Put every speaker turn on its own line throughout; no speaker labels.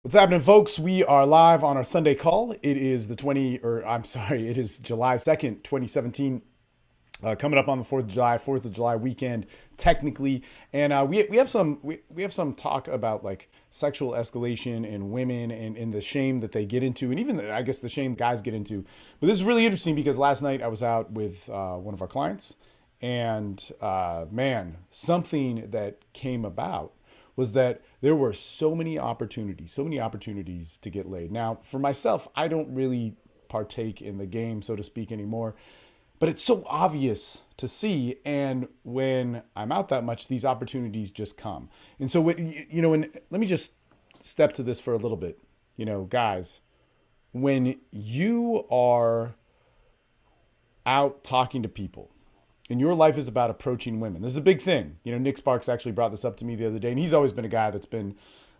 What's happening, folks? We are live on our Sunday call. It is it is July 2nd, 2017. Coming up on the 4th of July, 4th of July weekend, technically. And we have some talk about like sexual escalation and women and the shame that they get into, and even I guess the shame guys get into. But this is really interesting because last night I was out with one of our clients, and man, something that came about was that there were so many opportunities to get laid. Now, for myself, I don't really partake in the game, so to speak, anymore. But it's so obvious to see, and when I'm out that much, these opportunities just come. And so, and let me just step to this for a little bit. Guys, when you are out talking to people, and your life is about approaching women. This is a big thing. Nick Sparks actually brought this up to me the other day, and he's always been a guy that's been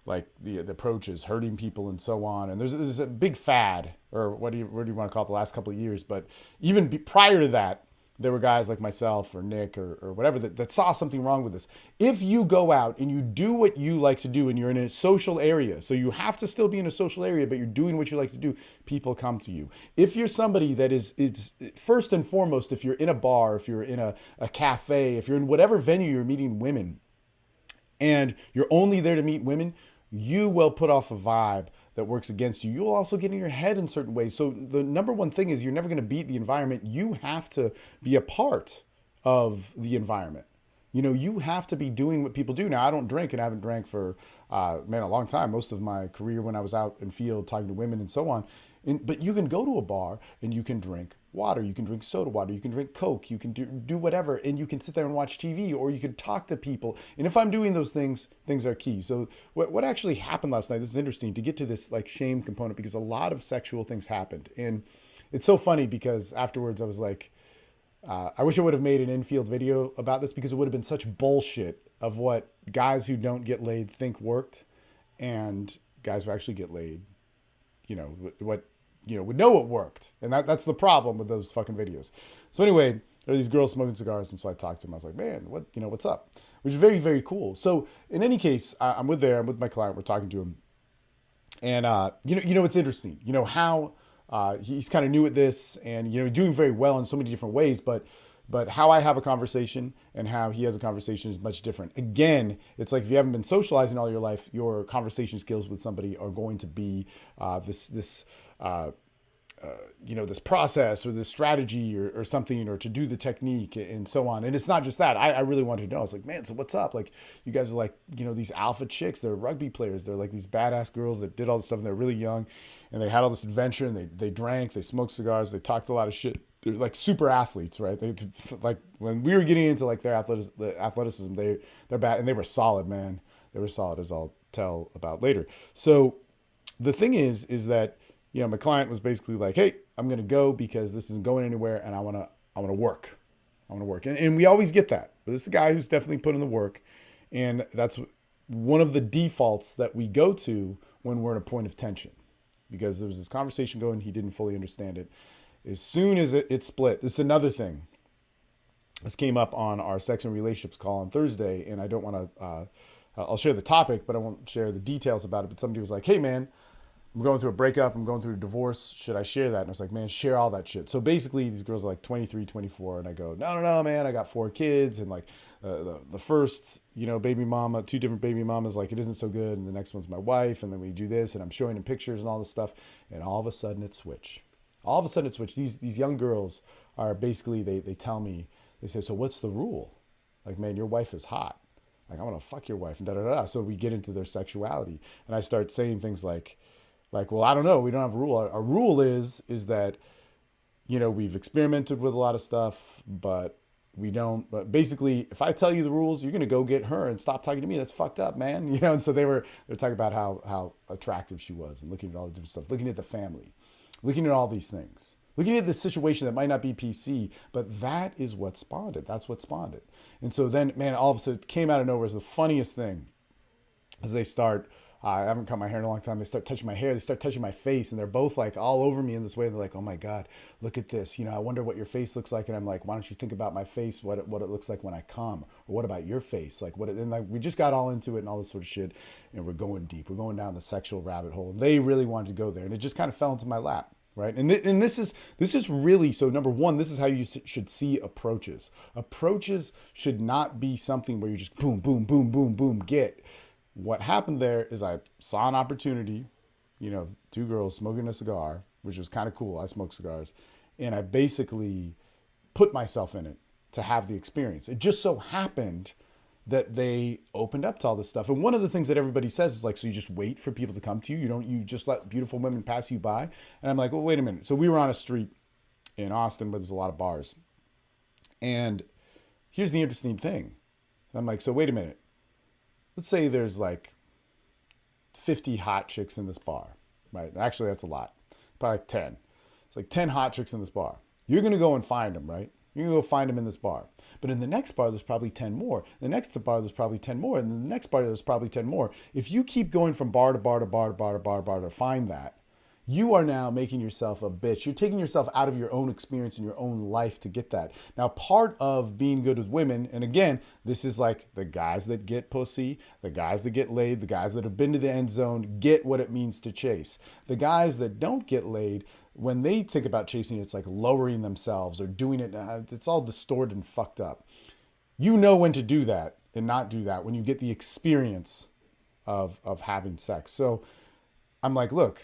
like the approach is hurting people and so on. And there's a big fad, or what do you want to call it, the last couple of years. But even prior to that, there were guys like myself or Nick or whatever that saw something wrong with this. If you go out and you do what you like to do and you're in a social area, so you have to still be in a social area, but you're doing what you like to do, people come to you. If you're somebody that it's first and foremost, if you're in a bar, if you're in a cafe, if you're in whatever venue you're meeting women, and you're only there to meet women, you will put off a vibe that works against you. You'll also get in your head in certain ways. So the number one thing is you're never going to beat the environment. You have to be a part of the environment. You have to be doing what people do. Now, I don't drink, and I haven't drank for, a long time. Most of my career when I was out in field talking to women and so on. But you can go to a bar and you can drink water, you can drink soda water, you can drink Coke, you can do whatever, and you can sit there and watch TV, or you can talk to people. And if I'm doing those things, things are key. So what actually happened last night, this is interesting to get to this like shame component, because a lot of sexual things happened. And it's so funny because afterwards I was like, I wish I would have made an infield video about this, because it would have been such bullshit of what guys who don't get laid think worked, and guys who actually get laid, would know it worked. And that's the problem with those fucking videos. So anyway, there are these girls smoking cigars, and so I talked to them. I was like, man, what's up? Which is very, very cool. So in any case, I'm with my client, we're talking to him. And it's interesting, how he's kind of new at this, and doing very well in so many different ways, but how I have a conversation and how he has a conversation is much different. Again, it's like if you haven't been socializing all your life, your conversation skills with somebody are going to be this process or this strategy or something, or to do the technique and so on. And it's not just that. I really wanted to know. I was like, man, so what's up? Like, you guys are like, these alpha chicks. They're rugby players. They're like these badass girls that did all this stuff, and they're really young, and they had all this adventure, and they drank, they smoked cigars, they talked a lot of shit. They're like super athletes, right? They like when we were getting into like their athleticism, they're bad, and they were solid, man. They were solid, as I'll tell about later. So the thing is that, my client was basically like, hey, I'm going to go because this isn't going anywhere, and I want to work. I want to work. And we always get that. But this is a guy who's definitely put in the work. And that's one of the defaults that we go to when we're in a point of tension, because there was this conversation going. He didn't fully understand it. As soon as it split, this is another thing. This came up on our sex and relationships call on Thursday, and I don't want to, I'll share the topic, but I won't share the details about it. But somebody was like, hey, man, I'm going through a breakup, I'm going through a divorce, should I share that? And I was like, man, share all that shit. So basically, these girls are like 23, 24, and I go, no, man, I got 4 kids, and like the first, baby mama, 2 different baby mamas, like it isn't so good, and the next one's my wife, and then we do this, and I'm showing them pictures and all this stuff, and all of a sudden it switched. All of a sudden it switched. These young girls are basically, they tell me, they say, so what's the rule? Like, man, your wife is hot. Like, I want to fuck your wife, and da-da-da. So we get into their sexuality, and I start saying things like, well, I don't know. We don't have a rule. Our rule is that, we've experimented with a lot of stuff, but we don't. But basically, if I tell you the rules, you're going to go get her and stop talking to me. That's fucked up, man. And so they're talking about how attractive she was, and looking at all the different stuff, looking at the family, looking at all these things, looking at this situation that might not be PC, but that is what spawned it. That's what spawned it. And so then, man, all of a sudden it came out of nowhere. It's the funniest thing as they start I haven't cut my hair in a long time. They start touching my hair. They start touching my face, and they're both like all over me in this way. They're like, "Oh my God, look at this. I wonder what your face looks like." And I'm like, "Why don't you think about my face? What it looks like when I come, or what about your face? Like what?" And like we just got all into it and all this sort of shit, and we're going deep. We're going down the sexual rabbit hole. They really wanted to go there, and it just kind of fell into my lap. Right, and this is really so. Number one, this is how you should see approaches. Approaches should not be something where you just boom, boom, boom, boom, boom, get. What happened there is I saw an opportunity, two girls smoking a cigar, which was kind of cool. I smoke cigars, and I basically put myself in it to have the experience. It just so happened that they opened up to all this stuff. And one of the things that everybody says is like, so you just wait for people to come to you. You just let beautiful women pass you by. And I'm like, well, wait a minute. So we were on a street in Austin where there's a lot of bars. And here's the interesting thing. I'm like, so wait a minute. Let's say there's like 50 hot chicks in this bar, right? Actually, that's a lot. Probably 10. It's like 10 hot chicks in this bar. You're going to go and find them, right? You're going to go find them in this bar. But in the next bar, there's probably 10 more. The next bar, there's probably 10 more. And in the next bar, there's probably 10 more. If you keep going from bar to bar to bar to bar to bar to bar to find that, you are now making yourself a bitch. You're taking yourself out of your own experience and your own life to get that. Now, part of being good with women, and again, this is like the guys that get pussy, the guys that get laid, the guys that have been to the end zone, get what it means to chase. The guys that don't get laid, when they think about chasing, it's like lowering themselves or doing it. It's all distorted and fucked up. You know when to do that and not do that when you get the experience of having sex. So I'm like, look,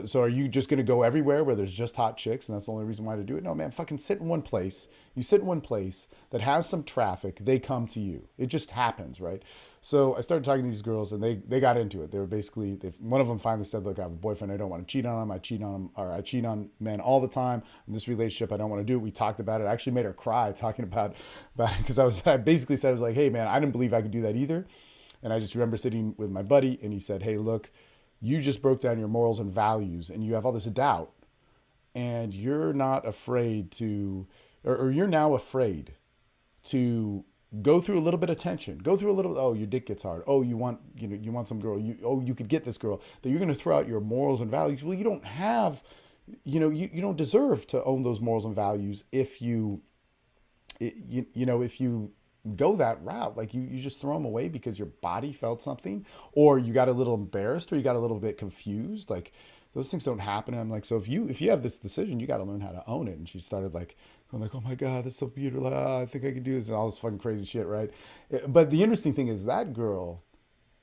so are you just going to go everywhere where there's just hot chicks and that's the only reason why to do it? No, man, fucking sit in one place. You sit in one place that has some traffic. They come to you. It just happens, right? So I started talking to these girls and they got into it. They were basically, one of them finally said, look, I have a boyfriend. I don't want to cheat on him. I cheat on men all the time. In this relationship, I don't want to do it. We talked about it. I actually made her cry talking about it because I basically said, I was like, hey man, I didn't believe I could do that either. And I just remember sitting with my buddy and he said, hey, look, you just broke down your morals and values and you have all this doubt and you're not afraid to, or you're now afraid to go through a little bit of tension, go through a little, oh, your dick gets hard. Oh, you want some girl, you could get this girl, that you're going to throw out your morals and values. Well, you don't have, you don't deserve to own those morals and values if if you go that route. Like you just throw them away because your body felt something or you got a little embarrassed or you got a little bit confused. Like those things don't happen. And I'm like, so if you have this decision, you got to learn how to own it. And she started like, I'm like, oh my God, that's so beautiful. I think I can do this and all this fucking crazy shit. Right. But the interesting thing is that girl,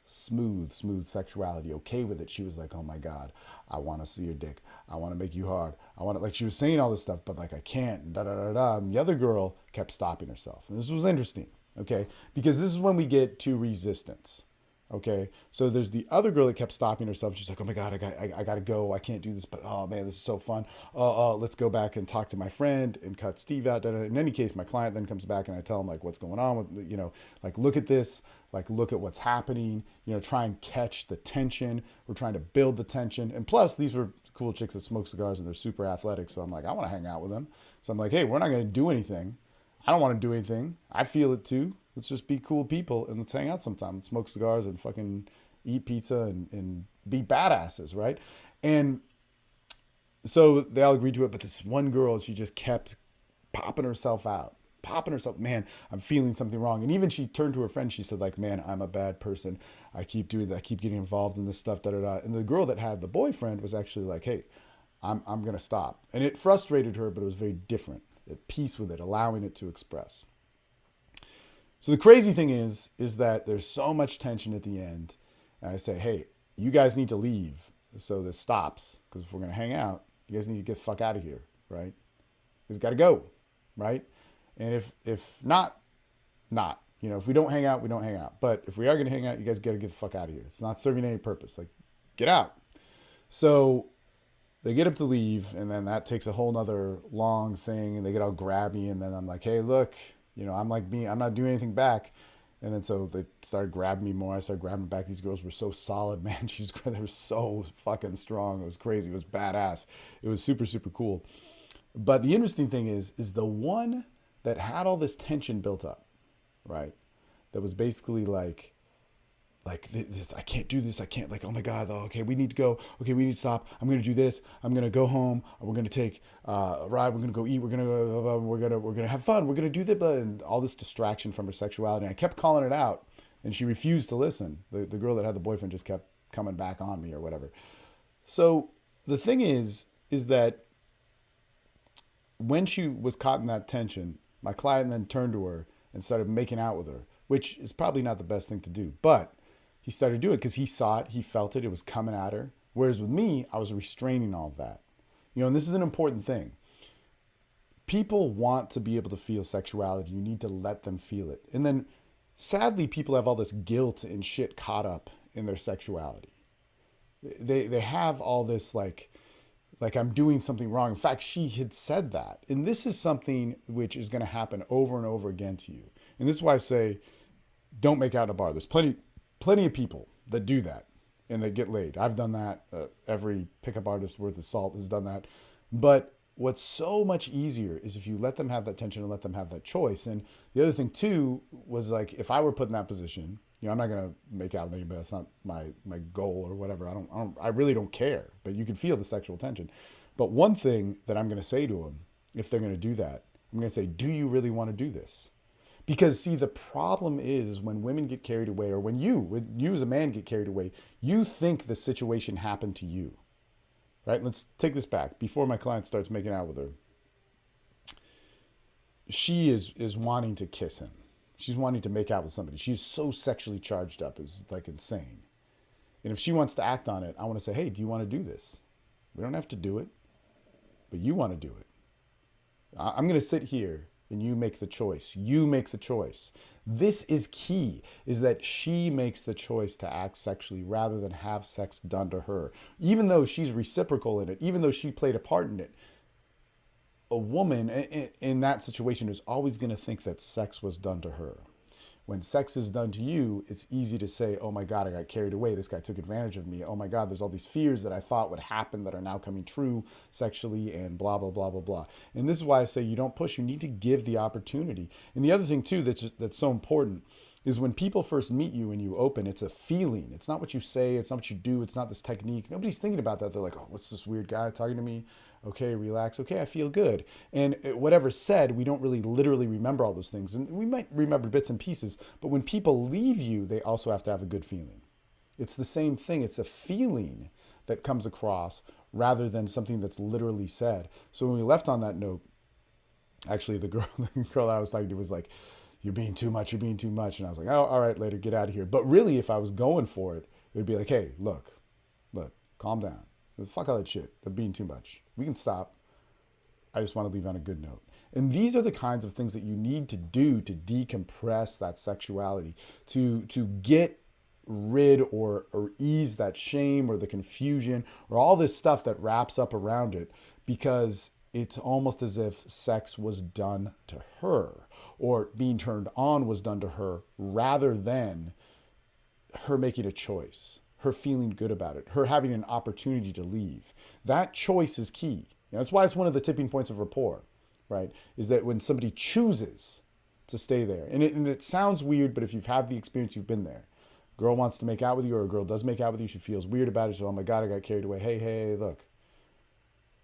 smooth sexuality, okay with it. She was like, oh my God, I want to see your dick. I want to make you hard. I want to, like, she was saying all this stuff, but like, I can't, and da da da da. And the other girl kept stopping herself. And this was interesting, okay? Because this is when we get to resistance, okay? So there's the other girl that kept stopping herself. She's like, oh my God, I got to go. I can't do this, but oh man, this is so fun. Let's go back and talk to my friend and cut Steve out. Da, da, da. In any case, my client then comes back and I tell him like what's going on with, like look at this. Like, look at what's happening, try and catch the tension. We're trying to build the tension. And plus, these were cool chicks that smoke cigars and they're super athletic. So I'm like, I want to hang out with them. So I'm like, hey, we're not going to do anything. I don't want to do anything. I feel it too. Let's just be cool people and let's hang out sometime and smoke cigars and fucking eat pizza and be badasses, right? And so they all agreed to it. But this one girl, she just kept popping herself out. Man, I'm feeling something wrong. And even she turned to her friend, she said like, man, I'm a bad person. I keep doing that. I keep getting involved in this stuff, da da da. And the girl that had the boyfriend was actually like, hey, I'm going to stop. And it frustrated her, but it was very different. At peace with it, allowing it to express. So the crazy thing is that there's so much tension at the end. And I say, hey, you guys need to leave so this stops. Because if we're going to hang out, you guys need to get the fuck out of here, right? You guys got to go, right? And if not, if we don't hang out, we don't hang out. But if we are going to hang out, you guys got to get the fuck out of here. It's not serving any purpose. Like, get out. So they get up to leave, and then that takes a whole nother long thing, and they get all grabby, and then I'm like, hey, look, I'm not doing anything back. And then so they started grabbing me more. I started grabbing back. These girls were so solid, man. They were so fucking strong. It was crazy. It was badass. It was super, super cool. But the interesting thing is the one that had all this tension built up, right? That was basically like, like I can't do this. I can't, like, oh my God, okay, we need to go. Okay, we need to stop. I'm gonna do this. I'm gonna go home. We're gonna take a ride. We're gonna go eat. We're gonna have fun. We're gonna do that. And all this distraction from her sexuality. And I kept calling it out, and she refused to listen. The girl that had the boyfriend just kept coming back on me or whatever. So the thing is that when she was caught in that tension, my client then turned to her and started making out with her, which is probably not the best thing to do. But he started doing it because he saw it, he felt it, it was coming at her. Whereas with me, I was restraining all of that. And this is an important thing. People want to be able to feel sexuality. You need to let them feel it. And then sadly, people have all this guilt and shit caught up in their sexuality. They have all this like I'm doing something wrong. In fact, she had said that. And this is something which is going to happen over and over again to you. And this is why I say, don't make out in a bar. There's plenty of people that do that and they get laid. I've done that. Every pickup artist worth of salt has done that. But what's so much easier is if you let them have that tension and let them have that choice. And the other thing too was, like, if I were put in that position, I'm not gonna make out with anybody. That's not my goal or whatever. I really don't care. But you can feel the sexual tension. But one thing that I'm gonna say to them, if they're gonna do that, I'm gonna say, do you really want to do this? Because see, the problem is when women get carried away, or when you as a man get carried away, you think the situation happened to you, right? Let's take this back. Before my client starts making out with her, she is wanting to kiss him. She's wanting to make out with somebody. She's so sexually charged up, is like insane. And if she wants to act on it, I want to say, hey, do you want to do this? We don't have to do it, but you want to do it. I'm going to sit here and you make the choice. You make the choice. This is key, is that she makes the choice to act sexually rather than have sex done to her. Even though she's reciprocal in it, even though she played a part in it, a woman in that situation is always going to think that sex was done to her. When sex is done to you, it's easy to say, oh my God, I got carried away. This guy took advantage of me. Oh my God, there's all these fears that I thought would happen that are now coming true sexually, and blah, blah, blah, blah, blah. And this is why I say you don't push. You need to give the opportunity. And the other thing too that's so important is when people first meet you and you open, it's a feeling. It's not what you say. It's not what you do. It's not this technique. Nobody's thinking about that. They're like, oh, what's this weird guy talking to me? Okay, relax. Okay, I feel good. And whatever's said, we don't really literally remember all those things. And we might remember bits and pieces. But when people leave you, they also have to have a good feeling. It's the same thing. It's a feeling that comes across rather than something that's literally said. So when we left on that note, actually the girl that I was talking to was like, you're being too much, you're being too much. And I was like, oh, all right, later, get out of here. But really, if I was going for it, it would be like, hey, look, calm down. Fuck all that shit. They're being too much. We can stop. I just want to leave on a good note. And these are the kinds of things that you need to do to decompress that sexuality, to get rid or ease that shame or the confusion or all this stuff that wraps up around it, because it's almost as if sex was done to her, or being turned on was done to her, rather than her making a choice, her feeling good about it, her having an opportunity to leave. That choice is key. That's why it's one of the tipping points of rapport, right? Is that when somebody chooses to stay there, and it sounds weird, but if you've had the experience, you've been there. Girl wants to make out with you, or a girl does make out with you, she feels weird about it. So, oh my God, I got carried away. Hey, look,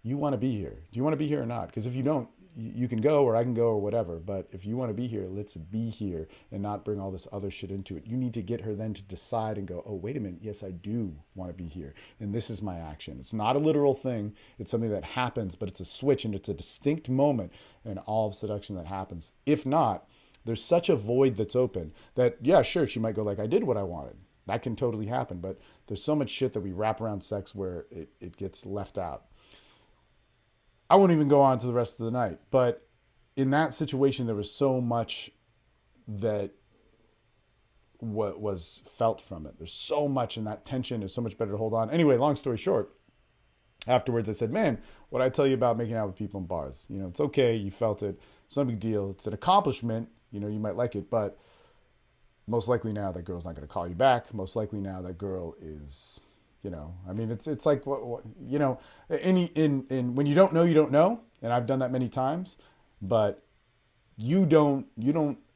you want to be here. Do you want to be here or not? Because if you don't, you can go, or I can go, or whatever. But if you want to be here, let's be here and not bring all this other shit into it. You need to get her then to decide and go, oh, wait a minute. Yes, I do want to be here. And this is my action. It's not a literal thing. It's something that happens, but it's a switch, and it's a distinct moment in all of seduction that happens. If not, there's such a void that's open that, yeah, sure, she might go like, I did what I wanted. That can totally happen. But there's so much shit that we wrap around sex where it gets left out. I won't even go on to the rest of the night. But in that situation, there was so much that what was felt from it. There's so much in that tension. It's so much better to hold on. Anyway, long story short, afterwards I said, man, what I tell you about making out with people in bars, it's okay. You felt it. It's no big deal. It's an accomplishment. You might like it, but most likely now that girl's not going to call you back. Most likely now that girl is... it's like, when you don't know, you don't know. And I've done that many times, but you don't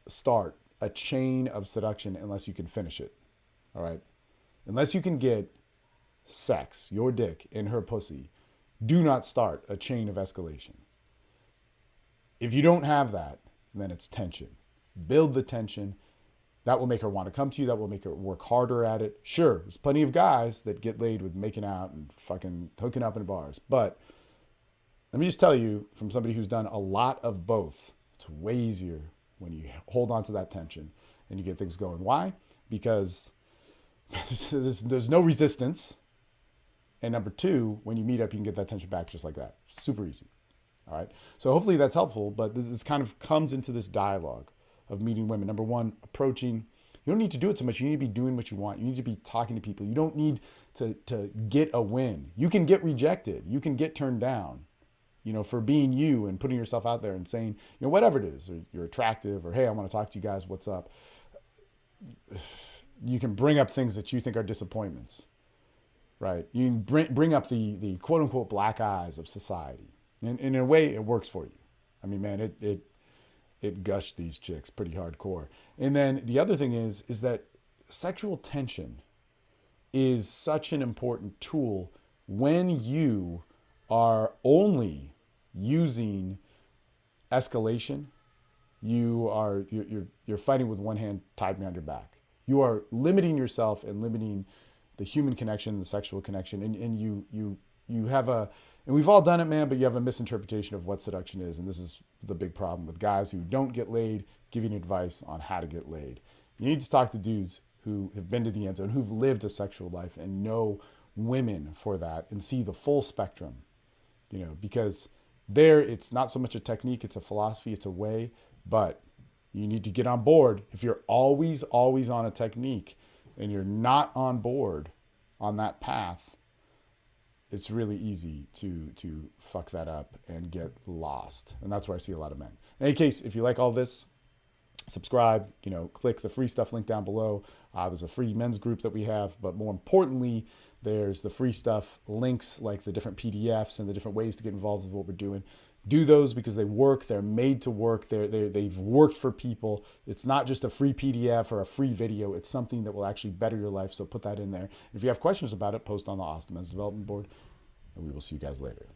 start a chain of seduction unless you can finish it. All right. Unless you can get sex, your dick, in her pussy, do not start a chain of escalation. If you don't have that, then it's tension. Build the tension. That will make her want to come to you. That will make her work harder at it. Sure, there's plenty of guys that get laid with making out and fucking hooking up in bars. But let me just tell you, from somebody who's done a lot of both, it's way easier when you hold on to that tension and you get things going. Why? Because there's no resistance. And number two, when you meet up, you can get that tension back just like that. Super easy. All right. So hopefully that's helpful. But this kind of comes into this dialogue of meeting women. Number one, approaching. You don't need to do it so much. You need to be doing what you want. You need to be talking to people. You don't need to get a win. You can get rejected. You can get turned down, for being you and putting yourself out there and saying, whatever it is, or you're attractive, or hey, I want to talk to you guys. What's up? You can bring up things that you think are disappointments, right? You can bring up the quote unquote black eyes of society. And in a way, it works for you. I mean, man, it gushed these chicks pretty hardcore. And then the other thing is that sexual tension is such an important tool when you are only using escalation. You're fighting with one hand tied behind your back. You are limiting yourself and limiting the human connection, the sexual connection, and you have and we've all done it, man, but you have a misinterpretation of what seduction is. And this is the big problem with guys who don't get laid, giving advice on how to get laid. You need to talk to dudes who have been to the end zone, who've lived a sexual life and know women for that and see the full spectrum, because there it's not so much a technique, it's a philosophy, it's a way, but you need to get on board. If you're always on a technique and you're not on board on that path, it's really easy to fuck that up and get lost. And that's where I see a lot of men. In any case, if you like all this, subscribe, click the free stuff link down below. There's a free men's group that we have, but more importantly, there's the free stuff links like the different PDFs and the different ways to get involved with what we're doing. Do those because they work. They're made to work. They've worked for people. It's not just a free PDF or a free video. It's something that will actually better your life. So put that in there. If you have questions about it, post on the Austin Men's Development Board, and we will see you guys later.